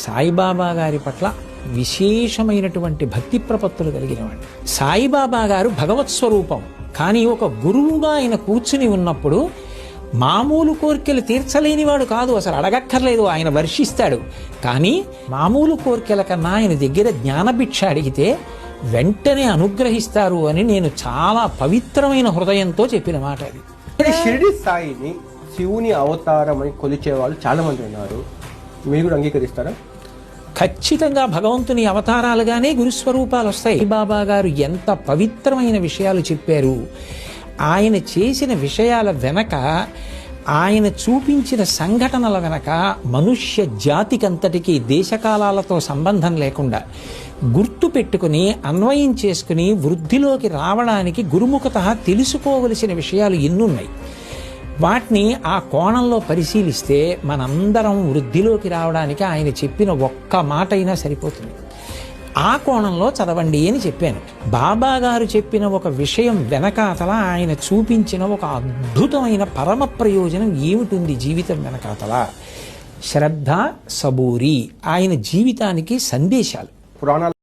సాయిబాబా గారి పట్ల విశేషమైనటువంటి భక్తి ప్రపత్తులు కలిగినవాడు. సాయిబాబా గారు భగవత్ స్వరూపం, కానీ ఒక గురువుగా ఆయన కూర్చుని ఉన్నప్పుడు మామూలు కోరికలు తీర్చలేనివాడు కాదు, అసలు అడగక్కర్లేదు, ఆయన వర్షిస్తాడు. కానీ మామూలు కోరికల కన్నా ఆయన దగ్గర జ్ఞానభిక్ష అడిగితే వెంటనే అనుగ్రహిస్తారు అని నేను చాలా పవిత్రమైన హృదయంతో చెప్పిన మాట అది. షిరిడి సాయిని శివుని అవతారం అని కొలిచే వాళ్ళు చాలా మంది ఉన్నారు, మీరు కూడా అంగీకరిస్తారా? ఖచ్చితంగా భగవంతుని అవతారాలుగానే గురుస్వరూపాలు వస్తాయి. బాబా గారు ఎంత పవిత్రమైన విషయాలు చెప్పారు. ఆయన చేసిన విషయాల వెనక, ఆయన చూపించిన సంఘటనల వెనక మనుష్య జాతికంతటికీ దేశకాలాలతో సంబంధం లేకుండా గుర్తు పెట్టుకుని అన్వయం చేసుకుని వృద్ధిలోకి రావడానికి గురుముఖత తెలుసుకోవలసిన విషయాలు ఎన్నున్నాయి. వాటిని ఆ కోణంలో పరిశీలిస్తే మనందరం వృద్ధిలోకి రావడానికి ఆయన చెప్పిన ఒక్క మాట అయినా సరిపోతుంది. ఆ కోణంలో చదవండి అని చెప్పాను. బాబా గారు చెప్పిన ఒక విషయం వెనకాతల ఆయన చూపించిన ఒక అద్భుతమైన పరమ ప్రయోజనం ఏమిటుంది జీవితం వెనకాతల? శ్రద్ధ, సబూరి ఆయన జీవితానికి సందేశాలు. పురాణాలు